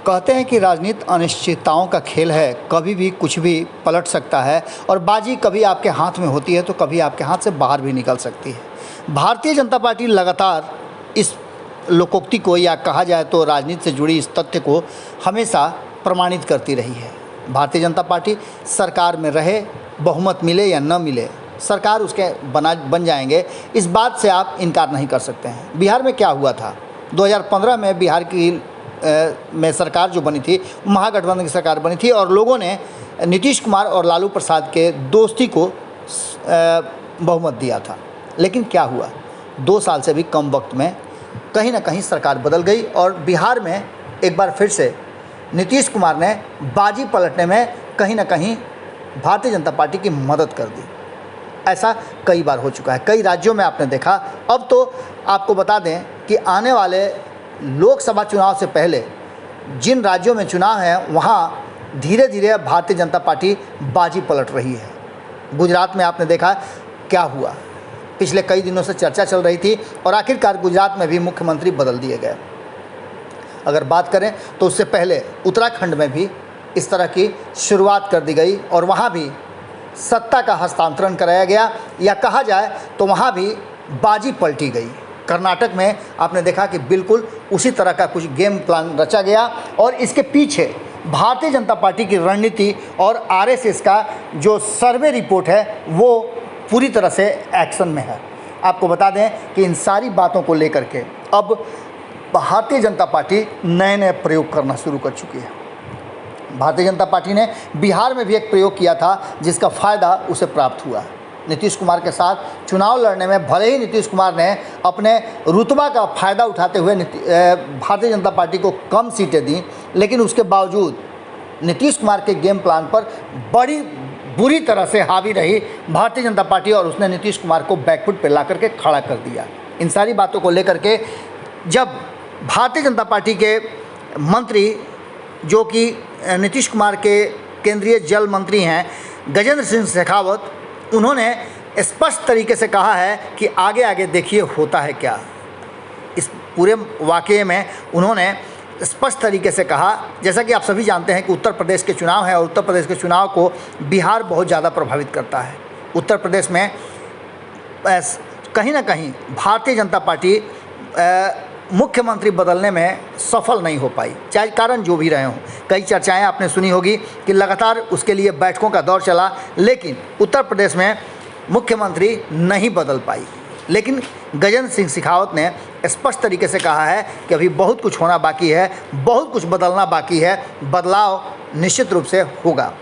कहते हैं कि राजनीति अनिश्चितताओं का खेल है, कभी भी कुछ भी पलट सकता है और बाजी कभी आपके हाथ में होती है तो कभी आपके हाथ से बाहर भी निकल सकती है। भारतीय जनता पार्टी लगातार इस लोकोक्ति को या कहा जाए तो राजनीति से जुड़ी इस तथ्य को हमेशा प्रमाणित करती रही है। भारतीय जनता पार्टी सरकार में रहे, बहुमत मिले या न मिले, सरकार उसके बन जाएंगे, इस बात से आप इनकार नहीं कर सकते हैं। बिहार में क्या हुआ था? 2015 में बिहार की में सरकार जो बनी थी, महागठबंधन की सरकार बनी थी और लोगों ने नीतीश कुमार और लालू प्रसाद के दोस्ती को बहुमत दिया था। लेकिन क्या हुआ? 2 साल से भी कम वक्त में कहीं ना कहीं सरकार बदल गई और बिहार में एक बार फिर से नीतीश कुमार ने बाजी पलटने में कहीं ना कहीं भारतीय जनता पार्टी की मदद कर दी। ऐसा कई बार हो चुका है, कई राज्यों में आपने देखा। अब तो आपको बता दें कि आने वाले लोकसभा चुनाव से पहले जिन राज्यों में चुनाव है वहाँ धीरे धीरे भारतीय जनता पार्टी बाजी पलट रही है। गुजरात में आपने देखा क्या हुआ, पिछले कई दिनों से चर्चा चल रही थी और आखिरकार गुजरात में भी मुख्यमंत्री बदल दिए गए। अगर बात करें तो उससे पहले उत्तराखंड में भी इस तरह की शुरुआत कर दी गई और वहाँ भी सत्ता का हस्तांतरण कराया गया, या कहा जाए तो वहाँ भी बाजी पलटी गई। कर्नाटक में आपने देखा कि बिल्कुल उसी तरह का कुछ गेम प्लान रचा गया और इसके पीछे भारतीय जनता पार्टी की रणनीति और आरएसएस का जो सर्वे रिपोर्ट है वो पूरी तरह से एक्शन में है। आपको बता दें कि इन सारी बातों को लेकर के अब भारतीय जनता पार्टी नए नए प्रयोग करना शुरू कर चुकी है। भारतीय जनता पार्टी ने बिहार में भी एक प्रयोग किया था जिसका फ़ायदा उसे प्राप्त हुआ। नीतीश कुमार के साथ चुनाव लड़ने में भले ही नीतीश कुमार ने अपने रुतबा का फ़ायदा उठाते हुए भारतीय जनता पार्टी को कम सीटें दी, लेकिन उसके बावजूद नीतीश कुमार के गेम प्लान पर बड़ी बुरी तरह से हावी रही भारतीय जनता पार्टी और उसने नीतीश कुमार को बैकफुट पर ला करके खड़ा कर दिया। इन सारी बातों को लेकर के जब भारतीय जनता पार्टी के मंत्री जो कि नीतीश कुमार के केंद्रीय जल मंत्री हैं गजेंद्र सिंह शेखावत, उन्होंने स्पष्ट तरीके से कहा है कि आगे आगे देखिए होता है क्या। इस पूरे वाक़ये में उन्होंने स्पष्ट तरीके से कहा, जैसा कि आप सभी जानते हैं कि उत्तर प्रदेश के चुनाव है और उत्तर प्रदेश के चुनाव को बिहार बहुत ज़्यादा प्रभावित करता है। उत्तर प्रदेश में कहीं ना कहीं भारतीय जनता पार्टी मुख्यमंत्री बदलने में सफल नहीं हो पाई, चाहे कारण जो भी रहे हों। कई चर्चाएं आपने सुनी होगी कि लगातार उसके लिए बैठकों का दौर चला, लेकिन उत्तर प्रदेश में मुख्यमंत्री नहीं बदल पाई। लेकिन गजेंद्र सिंह शेखावत ने स्पष्ट तरीके से कहा है कि अभी बहुत कुछ होना बाकी है, बहुत कुछ बदलना बाकी है, बदलाव निश्चित रूप से होगा।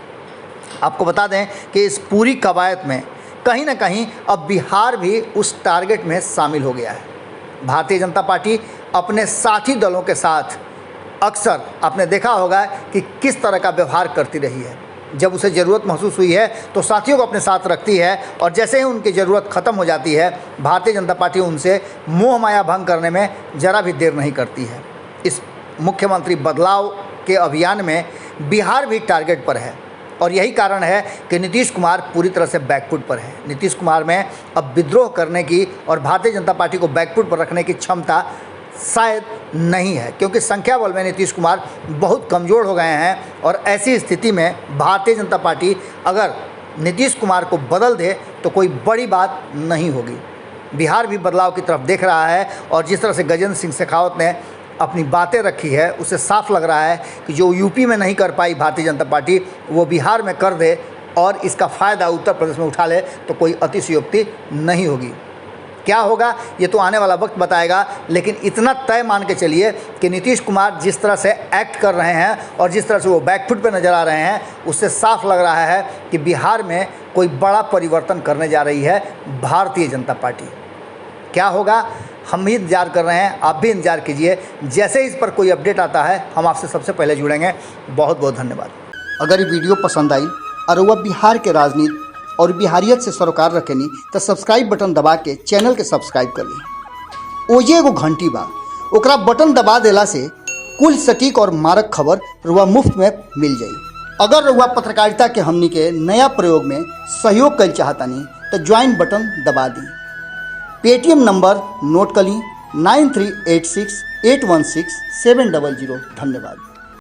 आपको बता दें कि इस पूरी कवायद में कहीं ना कहीं अब बिहार भी उस टारगेट में शामिल हो गया है। भारतीय जनता पार्टी अपने साथी दलों के साथ अक्सर आपने देखा होगा कि किस तरह का व्यवहार करती रही है। जब उसे ज़रूरत महसूस हुई है तो साथियों को अपने साथ रखती है और जैसे ही उनकी ज़रूरत ख़त्म हो जाती है भारतीय जनता पार्टी उनसे मोह माया भंग करने में ज़रा भी देर नहीं करती है। इस मुख्यमंत्री बदलाव के अभियान में बिहार भी टारगेट पर है और यही कारण है कि नीतीश कुमार पूरी तरह से बैकफुट पर है। नीतीश कुमार में अब विद्रोह करने की और भारतीय जनता पार्टी को बैकफुट पर रखने की क्षमता शायद नहीं है, क्योंकि संख्या बल में नीतीश कुमार बहुत कमज़ोर हो गए हैं और ऐसी स्थिति में भारतीय जनता पार्टी अगर नीतीश कुमार को बदल दे तो कोई बड़ी बात नहीं होगी। बिहार भी बदलाव की तरफ देख रहा है और जिस तरह से गजेंद्र सिंह शेखावत ने अपनी बातें रखी है उससे साफ लग रहा है कि जो यूपी में नहीं कर पाई भारतीय जनता पार्टी वो बिहार में कर दे और इसका फ़ायदा उत्तर प्रदेश में उठा ले तो कोई अतिशयोक्ति नहीं होगी। क्या होगा ये तो आने वाला वक्त बताएगा, लेकिन इतना तय मान के चलिए कि नीतीश कुमार जिस तरह से एक्ट कर रहे हैं और जिस तरह से वो बैकफुट पर नज़र आ रहे हैं उससे साफ लग रहा है कि बिहार में कोई बड़ा परिवर्तन करने जा रही है भारतीय जनता पार्टी। क्या होगा हम भी इंतज़ार कर रहे हैं, आप भी इंतज़ार कीजिए। जैसे इस पर कोई अपडेट आता है हम आपसे सबसे पहले जुड़ेंगे। बहुत बहुत धन्यवाद। अगर ये वीडियो पसंद आई और वह बिहार के राजनीति और बिहारियत से सरोकार रखेनी तो सब्सक्राइब बटन दबा के चैनल के सब्सक्राइब कर ली। ओजे एगो घंटी बा, ओकरा बटन दबा देला से कुल सटीक और मारक खबर रुआ मुफ्त में मिल जाई। अगर रुआ पत्रकारिता के हमनी के नया प्रयोग में सहयोग कर चाहतानी तो ज्वाइन बटन दबा दी। पेटीएम नंबर नोट कर ली 9386816700। धन्यवाद।